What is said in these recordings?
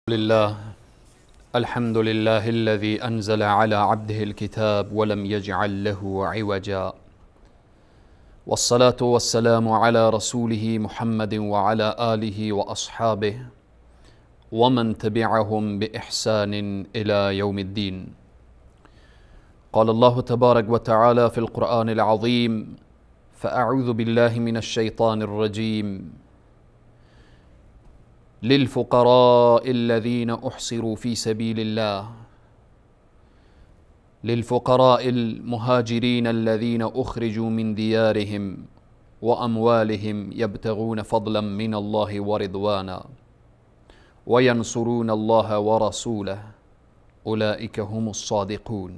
لله. الحمد لله الذي أنزل على عبده الكتاب ولم يجعل له عوجا، والصلاة والسلام على رسوله محمد وعلى آله وأصحابه ومن تبعهم بإحسان إلى يوم الدين. قال الله تبارك وتعالى في القرآن العظيم: فأعوذ بالله من الشيطان الرجيم. للفقراء الذين أحصروا في سبيل الله، للفقراء المهاجرين الذين أخرجوا من ديارهم وأموالهم يبتغون فضلا من الله ورضوانا وينصرون الله ورسوله أولئك هم الصادقون.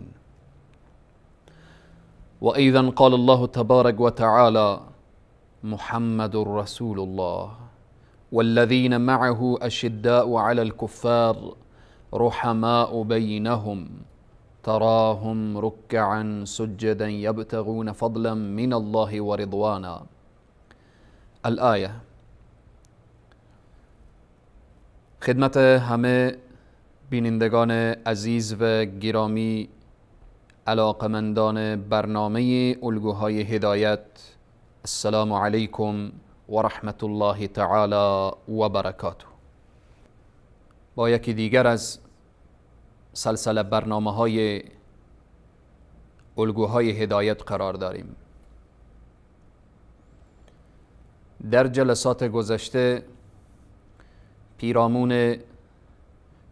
وأيضا قال الله تبارك وتعالى: محمد رسول الله والذين معه أشداء على الكفار رحماء بينهم تراهم ركعا سجدا يبتغون فضلا من الله ورضوانا. الآيه. خدمت همه بینندگان عزیز و گرامی، علاقمندان برنامه الگوهای هدایت، السلام علیکم و رحمت الله تعالی و برکاته. با یکی دیگر از سلسله برنامه های الگوهای هدایت قرار داریم. در جلسات گذشته پیرامون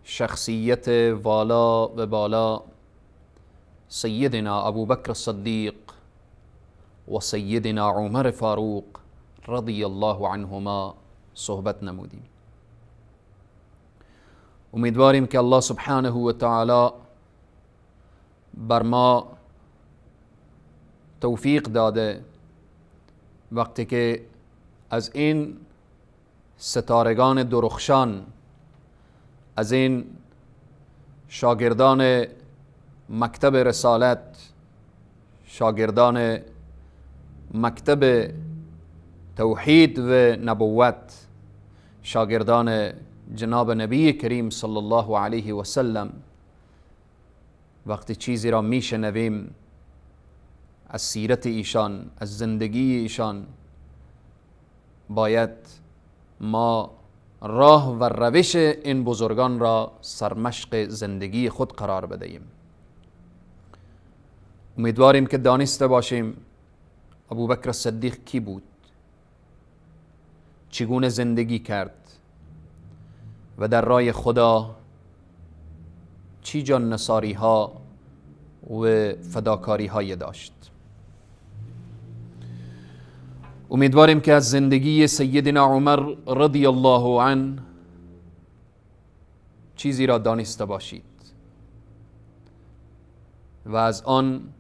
شخصیت والا و بالا سیدنا ابوبکر الصدیق و سیدنا عمر فاروق رضی الله عنهما صحبت نمودیم. امیدواریم که الله سبحانه و تعالی بر ما توفیق داده وقتی که از این ستارگان درخشان، از این شاگردان مکتب رسالت، شاگردان مکتب توحید و نبوت، شاگردان جناب نبی کریم صلی الله علیه و سلم، وقتی چیزی را میشنویم از سیرت ایشان، از زندگی ایشان، باید ما راه و روش این بزرگان را سرمشق زندگی خود قرار بدهیم. امیدواریم که دانسته باشیم ابوبکر صدیق کی بود، چگونه زندگی کرد و در راه خدا چی جان نثاری ها و فداکاری های داشت. امیدواریم که از زندگی سیدنا عمر رضی الله عنه چیزی را دانسته باشید و از آن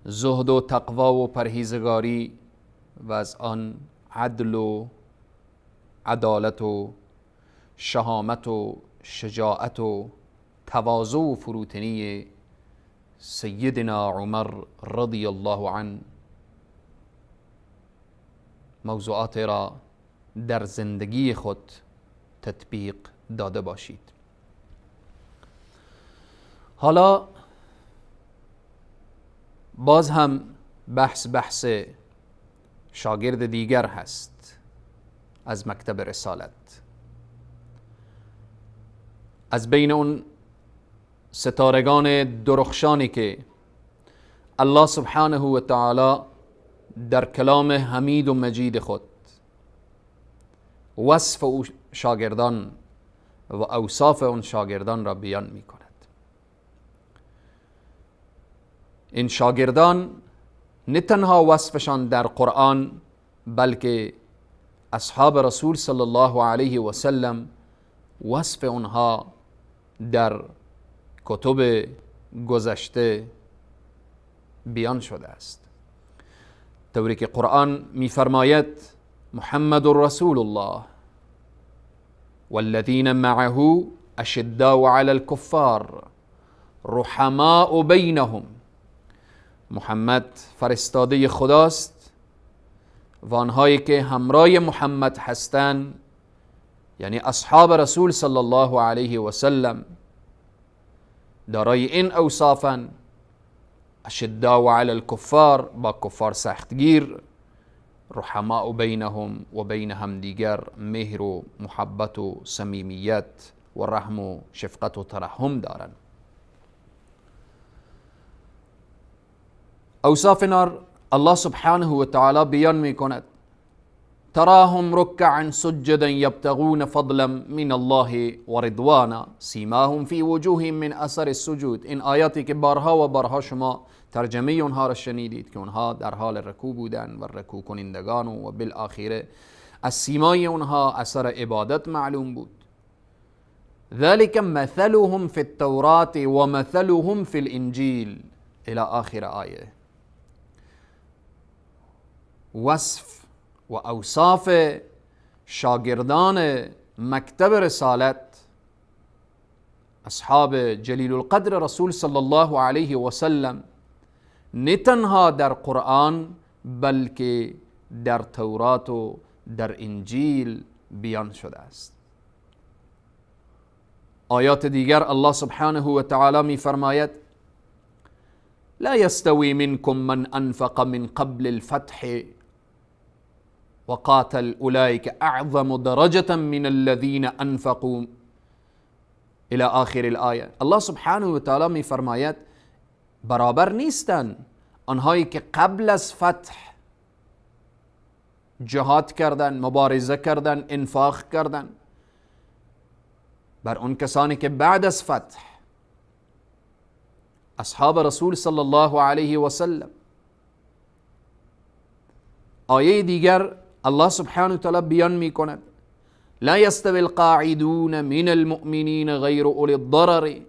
زهد و تقوا و پرهیزگاری و از آن عدل و عدالت و شهامت و شجاعت و تواضع و فروتنی سیدنا عمر رضی الله عنه موضوعات را در زندگی خود تطبیق داده باشید. حالا باز هم بحث شاگرد دیگر هست از مکتب رسالت، از بین اون ستارگان درخشانی که الله سبحانه و تعالی در کلام حمید و مجید خود وصف او شاگردان و اوصاف اون شاگردان را بیان می کند. این شاگردان نه تنها وصفشان در قرآن، بلکه اصحاب رسول صلی الله علیه و سلم وصف اونها در کتب گذشته بیان شده است، طوری که قرآن می‌فرماید: محمد رسول الله والذین معه اشداء علی الكفار رحماء بینهم. محمد فرستاده خداست و آنهایی که همراه محمد هستند یعنی اصحاب رسول صلی الله علیه و سلم دارای این اوصافن: اشداء علی الکفار، با کفار سختگیر، رحماء بینهم و بین همدیگر مهر و محبت و صمیمیت و رحم و شفقت و ترحم دارن. اوصاف نار الله سبحانه و تعالی بیان می کند: تراهم ركعا سجدا يبتغون فضلا من الله و رضوانا سیماهم فی وجوههم من اثر السجود. این آیاتی که بارها و بارها شما ترجمه اونها را شنیدید که اونها در حال رکوع بودن و رکوع کنندگان و بالاخره از سیمای اونها اثر عبادت معلوم بود. ذلك مثلهم في التوراة ومثلهم في الانجیل الى آخر آیه. وصف و اوصاف شاگردان مکتب رسالت اصحاب جلیل القدر رسول صلی الله علیه و سلم نه تنها در قرآن بلکه در تورات و در انجیل بیان شده است. آیات دیگر الله سبحانه و تعالی می فرماید: لا يستوي منكم من انفق من قبل الفتح وقاتل اولئك اعظم درجة من الذين انفقوا الى آخر الآیه. الله سبحانه و تعالی می فرماید برابر نیستن آنهایی که قبل از فتح جهاد کردن، مبارزه کردن، انفاق کردن، بر اون کسانی که بعد از فتح اصحاب رسول صلی الله علیه و سلم. آیه دیگر الله سبحانه و تعالی بیان می کند: لا يستوي القاعدون من المؤمنين غير أولي الضرر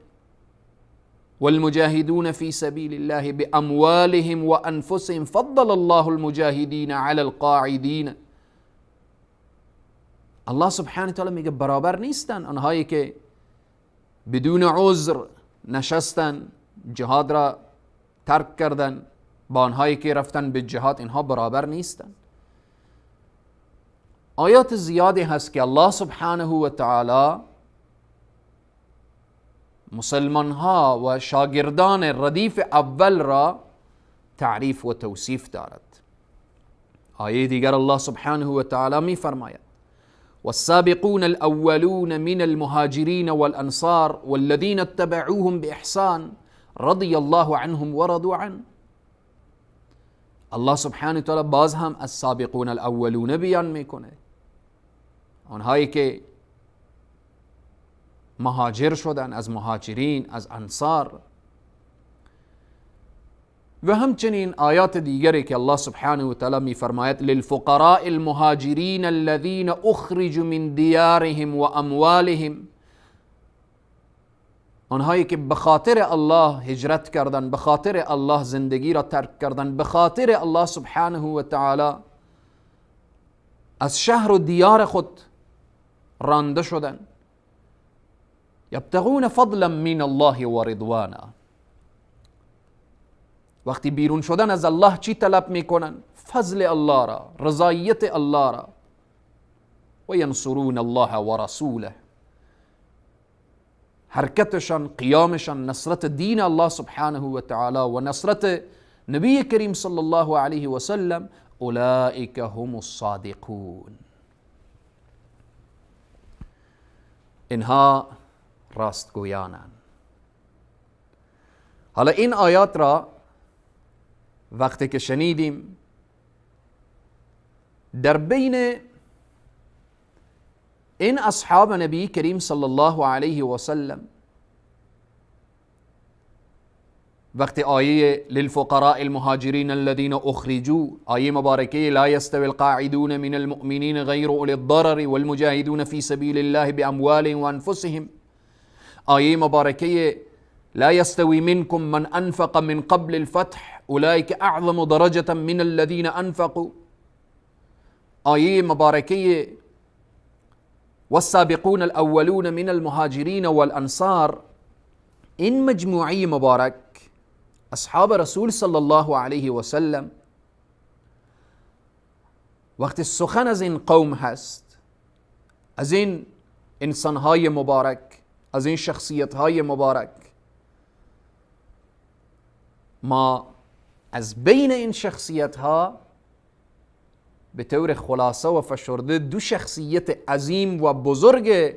والمجاهدون في سبيل الله بأموالهم وأنفسهم فضل الله المجاهدين على القاعدين. الله سبحانه و تعالی میگه برابر نیستن آنهایی که بدون عذر نشستن، جهاد را ترک کردن، با آنهایی که رفتن به جهاد، اینها برابر نیستن. آیات زیادی هست که الله سبحانه و تعالی مسلمان ها و شاگردان ردیف اول را تعریف و توصیف دارد. آیه دیگر الله سبحانه و تعالی می فرماید: والسابقون الأولون من المهاجرين والأنصار والذين اتبعوهم بإحسان رضي الله عنهم ورضوا عنه. الله سبحانه و تعالی باز هم از سابقون الاولون بیان میکنه، آنهایی که مهاجر شدن، از مهاجرین، از انصار. و همچنین آیات دیگری که الله سبحانه و تعالی می فرماید: للفقراء المهاجرین الذين اخرجوا من دیارهم و اموالهم. آنهایی که به خاطر الله هجرت کردن، به خاطر الله زندگی را ترک کردن، به خاطر الله سبحانه و تعالی از شهر و دیار خود رانده شدن. یبتغون فضلا من الله و رضوانا. وقتی بیرون شدن از الله چی طلب میکنن؟ فضل الله را، رضایت الله را. و ینصرون الله و رسوله. حرکتشان، قیامشان نصرت دین الله سبحانه و تعالی و نصرت نبی کریم صلی الله علیه و سلم. اولئک هم الصادقون. اینها راستگویانند. حالا این آیات را وقتی که شنیدیم، در بین این اصحاب نبی کریم صلی الله علیه و سلم وقتی آیه للفقراء المهاجرین الذين اخرجوا، آیه مبارکه لا يستوي القاعدون من المؤمنین غیر اولی الضرر والمجاهدون في سبيل الله باموالهم وانفسهم، آیه مبارکه لا يستوي منكم من انفق من قبل الفتح اولئك اعظم درجة من الذين انفقوا، آیه مبارکه والسابقون الاولون من المهاجرین والانصار. این مجموعه مبارک اصحاب رسول صلی الله علیه و سلم وقتی سخن از این قوم هست، از این انسانهای مبارک، از این شخصیتهای مبارک. ما از بین این شخصیتها به طور خلاصه و فشرده دو شخصیت عظیم و بزرگ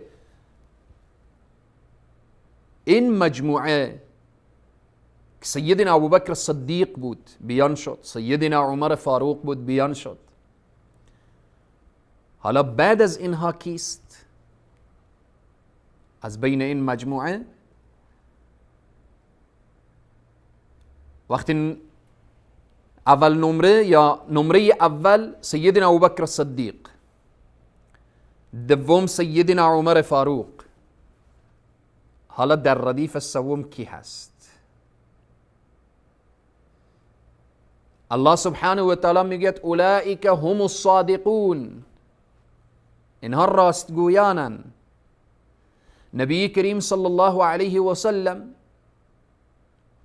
این مجموعه که سیدنا ابوبکر صدیق بود بیان شد، سیدنا عمر فاروق بود بیان شد. حالا بعد از اینها کیست؟ از بین این مجموعه وقتی اول نمره یا نمره اول سیدنا ابوبکر صدیق، دوم سیدنا عمر فاروق، حالا در ردیف السوم کی هست؟ الله سبحانه و تعالی میگه اولئک هم الصادقون، اینها راستگویانن. نبی کریم صلی الله علیه و سلم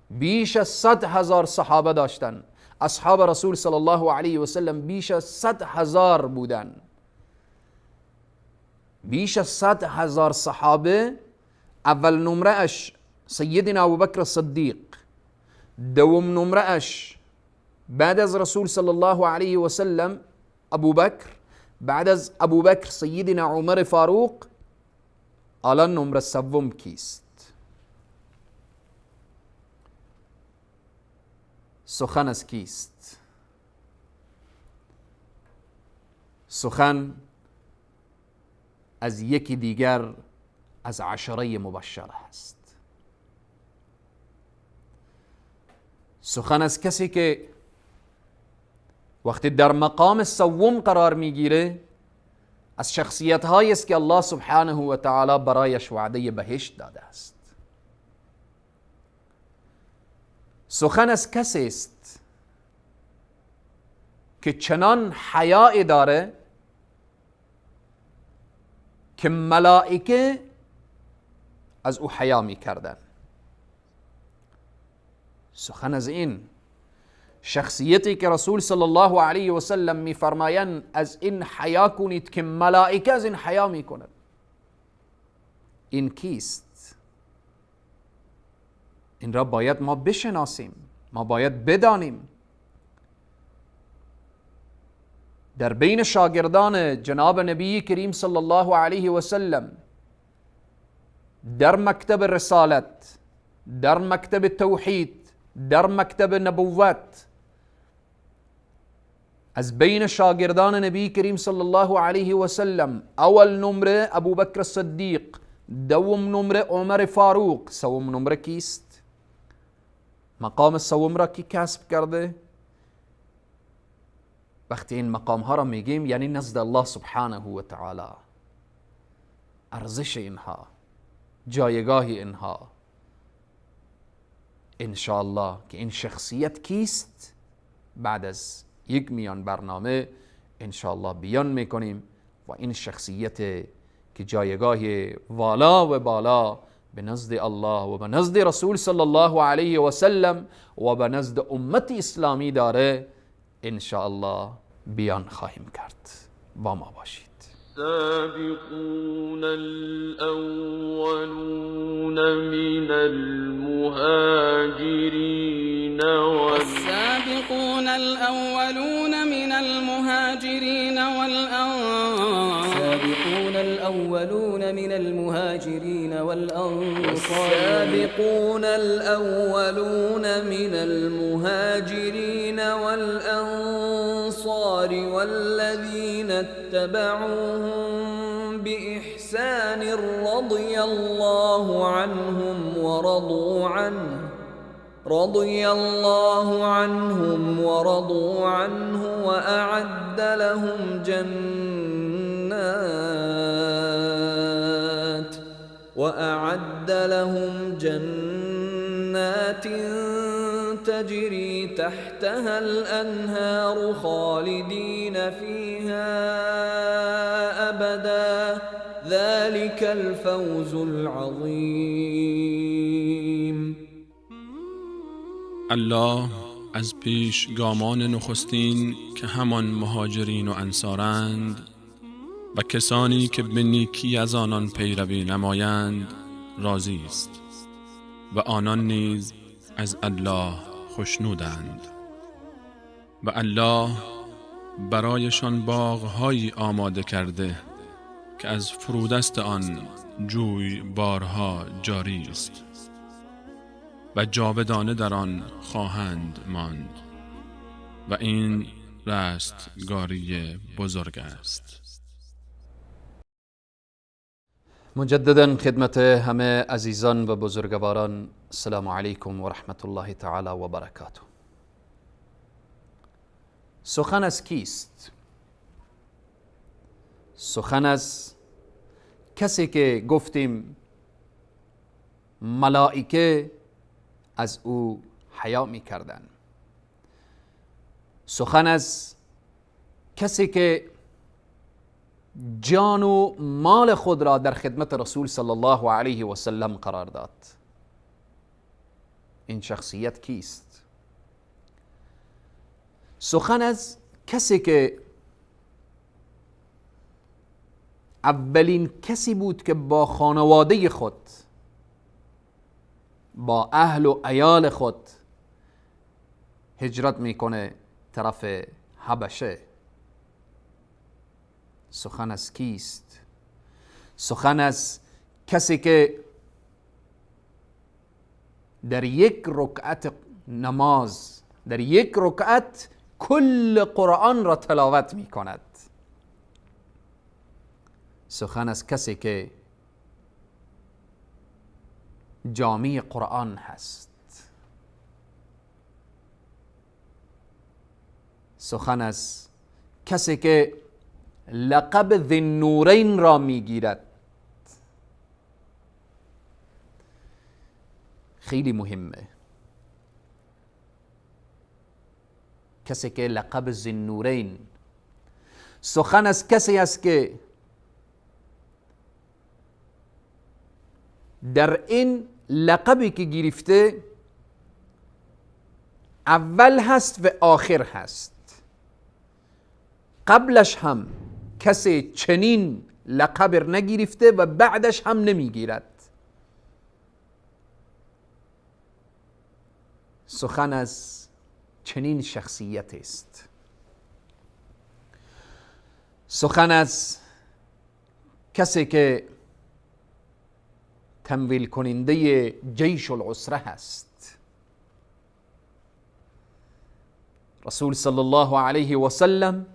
بیش از 100,000 صحابه داشتن. اصحاب رسول صلی الله علیه و سلم بیش از 100,000 بودن. بیش از 100,000 صحابه. اول نمره اش سیدنا ابوبکر صدیق، دوم نمره اش بعد از رسول صلی الله علیه و سلم ابوبکر، بعد از ابوبکر سیدنا عمر فاروق. الان نمره سوم کیست؟ سخن از کیست؟ سخن از یکی دیگر از عشره مبشره است. سخن از کسی که وقتی در مقام سوم قرار میگیره از شخصیت هایی است که الله سبحانه و تعالی برایش وعده بهشت داده است. سخن از کسی است که چنان حیاء داره که ملائکه از او حیا می کردن. سخن از این شخصیتی که رسول صلی الله علیه و سلم می فرمایند از این حیا کنید که ملائکه از این حیا می کنند. این کیست؟ این را باید ما بشناسیم، ما باید بدانیم. در بین شاگردان جناب نبی کریم صلی الله علیه و سلم در مکتب رسالت، در مکتب توحید، در مکتب نبوت، از بین شاگردان نبی کریم صلی الله علیه و سلم اول نمره ابوبکر صدیق، دوم نمره عمر فاروق، سوم نمره کیست؟ مقام سوم را کی کسب کرده؟ وقتی این مقام ها را میگیم یعنی نزد الله سبحانه و تعالی ارزش اینها، جایگاه اینها. انشاءالله که این شخصیت کیست بعد از یک میان برنامه انشاءالله بیان میکنیم و این شخصیت که جایگاه والا و بالا به نزد الله و به نزد رسول صلی الله علیه و سلم و به نزد امت اسلامی داره انشاءالله بیان خواهیم کرد. با ما باشید. السابقون الأولون من المهاجرين السابقون الأولون من المهاجرين والأنصار السابقون الأولون من المهاجرين والأنصار السابقون الأولون من المهاجرين والأنصار والذين اتبعوهم بإحسان رضي الله عنهم ورضوا عنه وأعد لهم جنات تجري تحتها الأنهار خالدين فيها أبدا ذلك الفوز العظيم. الله از پیشگامان نخستین که همان مهاجرین و انصارند و کسانی که به نیکی از آنان پیروی نمایند راضی است و آنان نیز از الله خوشنودند و الله برایشان باغ‌هایی آماده کرده که از فرودست آن جوی بارها جاری است و جاودانه در آن خواهند ماند و این رستگاری بزرگ است. مجددا خدمت همه عزیزان و بزرگواران السلام علیکم و رحمت الله تعالی و برکاته. سخن از کیست؟ سخن از کسی که گفتیم ملائکه از او حیا می کردن. سخن از کسی که جان و مال خود را در خدمت رسول صلی الله علیه و سلم قرار داد. این شخصیت کیست؟ سخن از کسی که اولین کسی بود که با خانواده خود، با اهل و عیال خود هجرت میکنه طرف حبشه. سخن از کیست؟ سخن از کسی که در یک رکعت نماز، در یک رکعت کل قرآن را تلاوت می کند. سخن از کسی که جامی قرآن هست. سخن از کسی که لقب ذی النورین را میگیرد. خیلی مهمه. کسی که لقب ذی النورین. سخن از کسی است که در این لقبی که گرفته اول هست و آخر هست. قبلش هم کسی چنین لقب نگرفته و بعدش هم نمیگیرد. سخن از چنین شخصیت است. سخن از کسی که تمویل کننده جیش العسره هست. رسول صلی الله علیه و سلم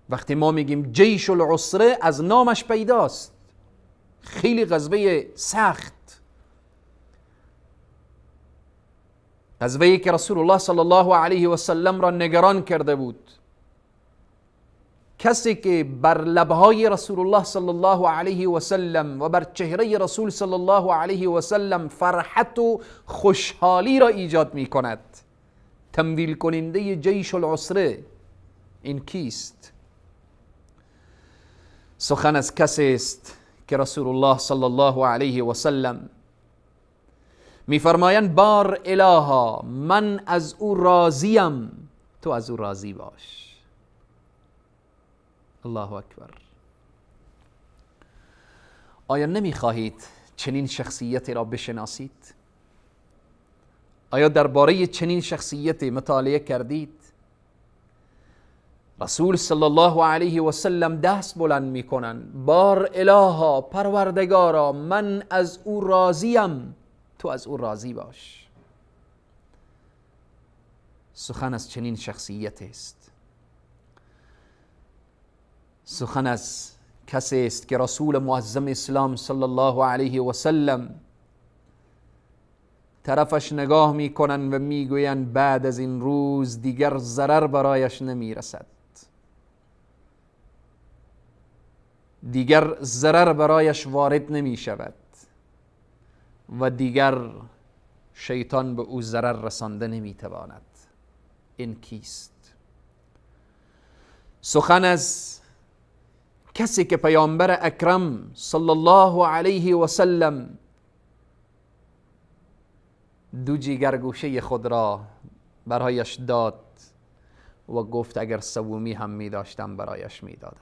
وقتی ما میگیم جیش العسره از نامش پیداست. خیلی غزوه سخت، غزوه‌ای که رسول الله صلی الله علیه و سلم را نگران کرده بود. کسی که بر لبهای رسول الله صلی الله علیه و سلم و بر چهره رسول صلی الله علیه و سلم فرحت و خوشحالی را ایجاد می کند. تمویل کننده جیش العسره این کیست؟ سخن از کسی است که رسول الله صلی الله علیه و سلم میفرمایند بار الها من از او راضیم، تو از او راضی باش. الله اکبر. آیا نمیخواهید چنین شخصیتی را بشناسید؟ آیا درباره چنین شخصیتی مطالعه کردید؟ رسول صلی الله علیه و سلم دست بلند میکنند بار الها پروردگارا من از او راضیم، تو از او راضی باش. سخن از چنین شخصیت است. سخن از کسی است که رسول معظم اسلام صلی الله علیه و سلم طرفش نگاه میکنن و میگویند بعد از این روز دیگر ضرر برایش نمیرسد، دیگر ضرر برایش وارد نمی شود و دیگر شیطان به او ضرر رسانده نمی تواند. این کیست؟ سخن از کسی که پیامبر اکرم صلی الله علیه و سلم دو جیگرگوشه خود را برایش داد و گفت اگر سومی هم می داشتم برایش می دادم.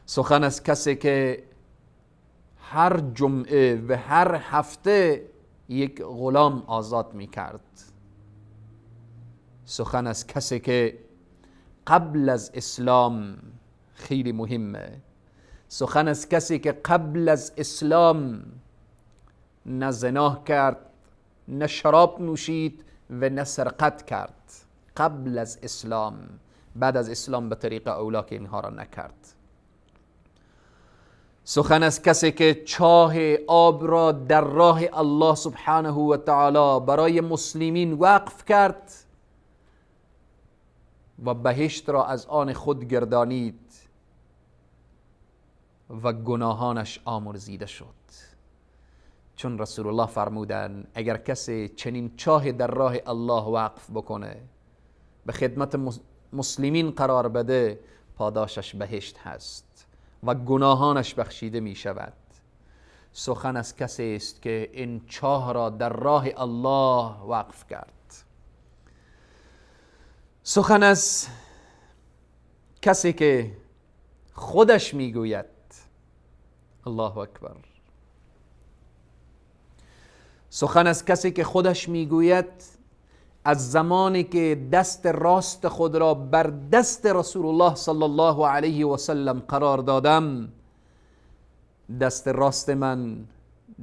سخن از کسی که هر جمعه و هر هفته یک غلام آزاد می کرد. سخن از کسی که قبل از اسلام، خیلی مهمه، سخن از کسی که قبل از اسلام نه زنا کرد، نه شراب نوشید و نه سرقت کرد. قبل از اسلام. بعد از اسلام به طریق اولا که اینها را نکرد. سخن از کسی که چاه آب را در راه الله سبحانه و تعالی برای مسلمین وقف کرد و بهشت را از آن خود گردانید و گناهانش آمرزیده شد. چون رسول الله فرمودن اگر کسی چنین چاه در راه الله وقف بکنه، به خدمت مسلمین قرار بده، پاداشش بهشت هست و گناهانش بخشیده می شود. سخن از کسی است که این چاه را در راه الله وقف کرد. سخن از کسی که خودش می گوید الله اکبر. سخن از کسی که خودش می گوید از زمانی که دست راست خود را بر دست رسول الله صلی الله علیه و سلم قرار دادم، دست راست من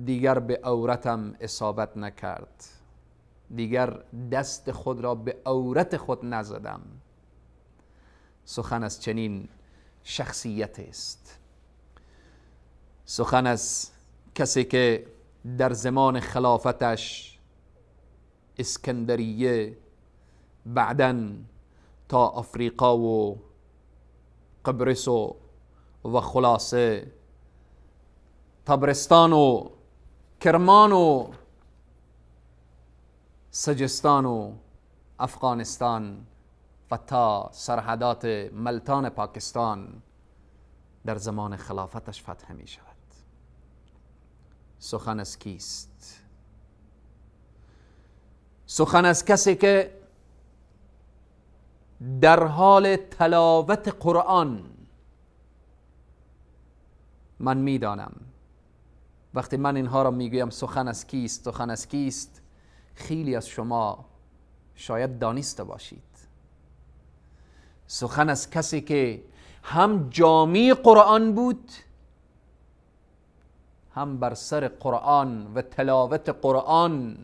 دیگر به عورتم اصابت نکرد، دیگر دست خود را به عورت خود نزدم. سخن از چنین شخصیت است. سخن از کسی که در زمان خلافتش اسکندریه، بعداً تا افریقا و قبرس و خلاصه طبرستان و کرمان و سجستان و افغانستان و تا سرحدات ملتان پاکستان در زمان خلافتش فتح می شود. سخن از کیست؟ سخن از کسی که در حال تلاوت قرآن، من میدانم وقتی من اینها را میگویم سخن از کیست، سخن از کیست، خیلی از شما شاید دانسته باشید. سخن از کسی که هم جامی قرآن بود، هم بر سر قرآن و تلاوت قرآن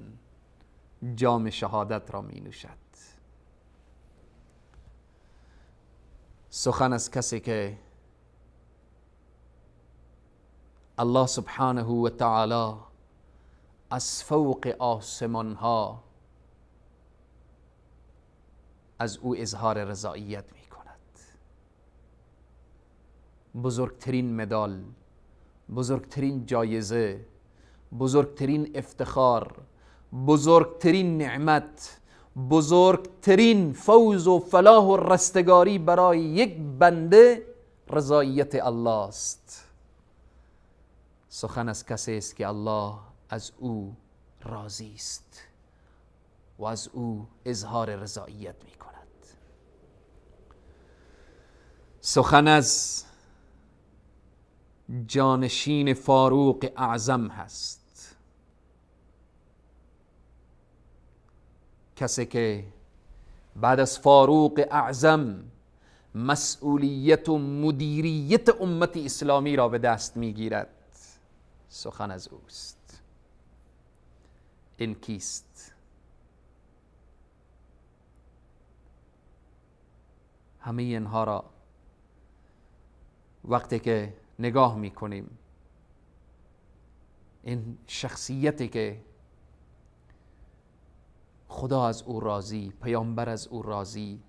جام شهادت را می نوشد. سخن از کسی که الله سبحانه و تعالی از فوق آسمان ها از او اظهار رضایت می کند. بزرگترین مدال، بزرگترین جایزه، بزرگترین افتخار، بزرگترین نعمت، بزرگترین فوز و فلاح و رستگاری برای یک بنده رضایت الله است. سخن از کسی است که الله از او راضی است و از او اظهار رضایت می کند. سخن از جانشین فاروق اعظم هست، کسی که بعد از فاروق اعظم مسئولیت و مدیریت امت اسلامی را به دست میگیرد. سخن از اوست. این کیست؟ همه اینها را وقتی که نگاه میکنیم، این شخصیتی که خدا از او راضی، پیامبر از او راضی،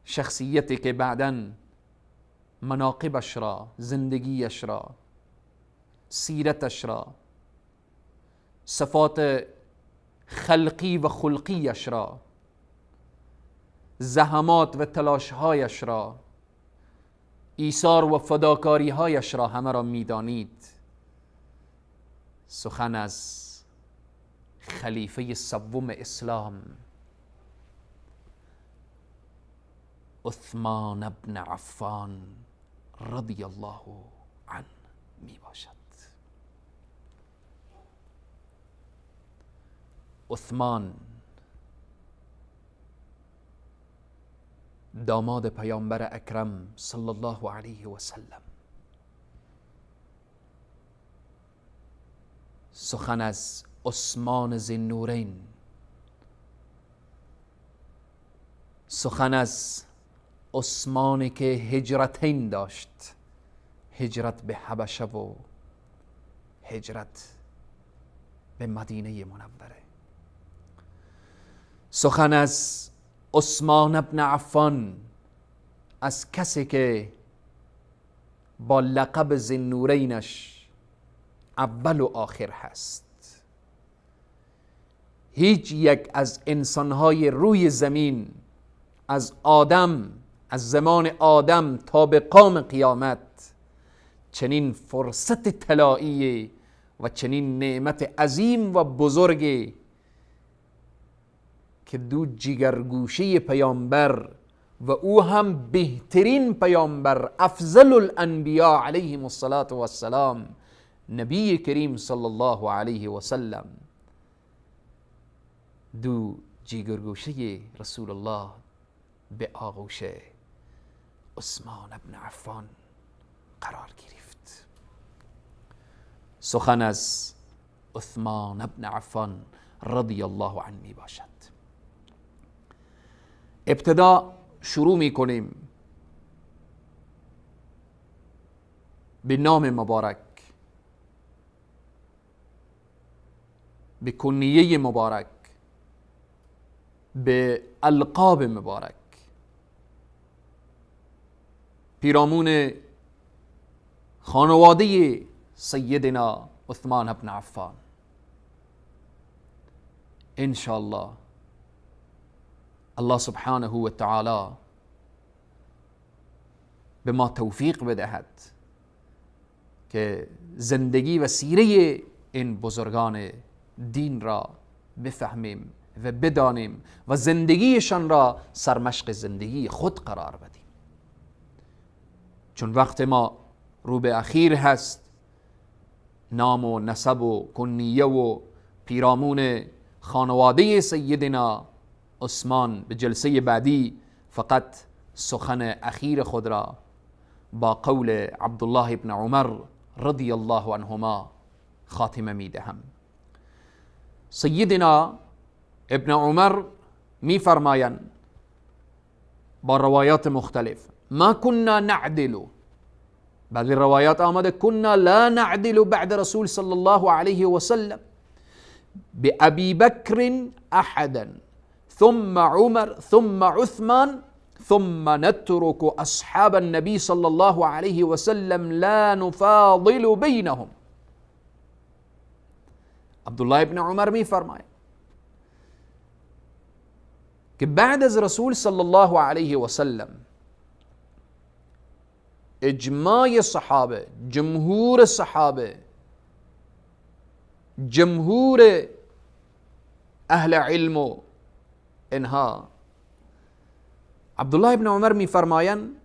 شخصیتی که بعداً مناقبش را، زندگیش را، سیرتش را، صفات خلقی و خلقیش را، زحمات و تلاشهایش را، ایثار و فداکاریهایش را همه را میدانید. سخن از خلیفه سوم اسلام، عثمان بن عفان رضی الله عنه می باشد. عثمان داماد پیامبر اکرم صلی الله علیه و سلم سخن از عثمان ذی‌النورین، سخن از عثمانی که هجرتین داشت، هجرت به حبشه و هجرت به مدینه منوره. سخن از عثمان ابن عفان، از کسی که با لقب ذی‌النورینش اول و آخر هست. هیچ یک از انسانهای روی زمین، از آدم، از زمان آدم تا به قام قیامت، چنین فرصت طلایی و چنین نعمت عظیم و بزرگی که دو جگرگوشه پیامبر و او هم بهترین پیامبر، افضل الانبیاء علیهم الصلاة والسلام، نبی کریم صلی الله علیه و سلم، دو جگرگوشه رسول الله به آغوش عثمان ابن عفان قرار گرفت. سخن از عثمان ابن عفان رضی الله عنه می باشد. ابتدا شروع می کنیم به نام مبارک، به کنیه مبارک، به القاب مبارک، پیرامون خانواده سیدنا عثمان ابن عفان. انشاءالله الله سبحانه و تعالی به ما توفیق بدهد که زندگی و سیره این بزرگان دین را بفهمیم و بدانیم و زندگیشان را سرمشق زندگی خود قرار بدیم. چون وقت ما رو به اخیر هست، نام و نسب و کنیه و پیرامون خانواده سیدنا عثمان به جلسه بعدی فقط سخن اخیر خود را با قول عبدالله ابن عمر رضی الله عنهما خاتمه می دهم. سیدنا ابن عمر می فرمایند با روایات مختلف: ما كنا نعدل، بعد روایات آمده كنا لا نعدل بعد رسول صلی الله علیه و سلم بأبي بكر أحدا ثم عمر ثم عثمان ثم نترك أصحاب النبي صلى الله عليه وسلم لا نفاضل بينهم. عبدالله ابن عمر می فرماید که بعد از رسول صلی الله علیه و سلم اجماع صحابه، جمهور صحابه، جمهور اهل علم و انها، عبدالله ابن عمر می فرمایند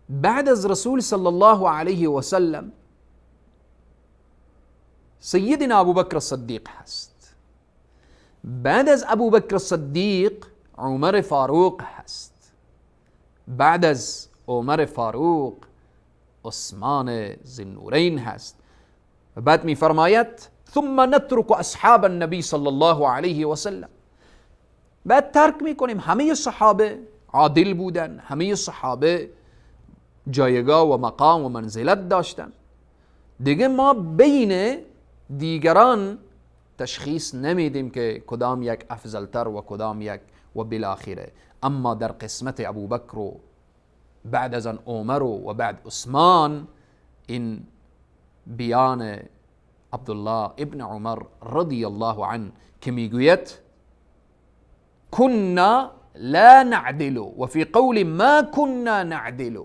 بعد از رسول صلی الله علیه و سلم سیدنا ابو بکر الصدیق هست، بعد از ابو بکر الصدیق عمر فاروق هست، بعد از عمر فاروق عثمان ذی‌النورین هست، و بعد می فرماید ثم نترك اصحاب النبی صلی الله علیه و سلم، بعد ترک می کنیم. همه صحابه عادل بودن، همه صحابه جایگاه و مقام و منزلت داشتن، دیگه ما بین دیگران تشخیص نمیدیم که کدام یک افضلتر و کدام یک و بالاخره. اما در قسمت ابو بکر و بعد از آن عمر و بعد عثمان، این بیان عبدالله ابن عمر رضی الله عنه که میگوید كنا لا نعدل و فی قول ما كنا نعدل.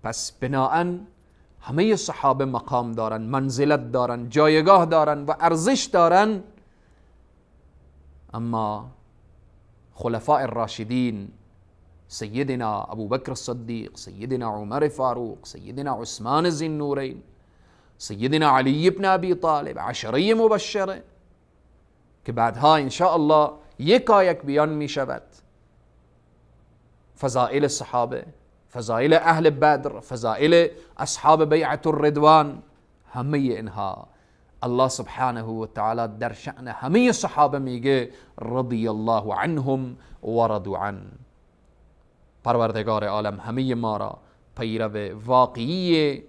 پس بناءً همه صحابه مقام دارن، منزلت دارن، جایگاه دارن و ارزش دارن، أما خلفاء الراشدين سيدنا أبو بكر الصديق، سيدنا عمر فاروق، سيدنا عثمان ذی النورین، سيدنا علي بن ابی طالب، عشره مبشره که بعدها ان شاء الله یکایک بیان می شود. فضائل الصحابه، فضائل اهل بدر، فضائل اصحاب بیعت الرضوان، همه اینها الله سبحانه و تعالی در شأن همه صحابه میگه رضی الله عنهم و رضوا عنه. پروردگار عالم همه ما را پیرو واقعی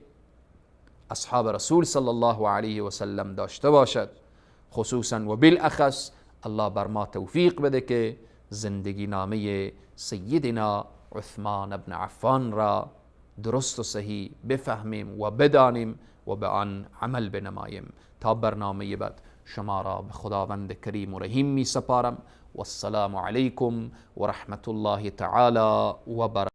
اصحاب رسول صلی الله علیه و سلم داشته باشد. خصوصا و بالاخص الله بر ما توفیق بده که زندگی نامه سیدنا عثمان بن عفان را درست و صحیح بفهمیم و بدانیم و به آن عمل بنماییم. تا برنامه بعد شما را به خداوند کریم و رحیم می سپارم. والسلام علیکم و رحمت الله تعالی و برکاته.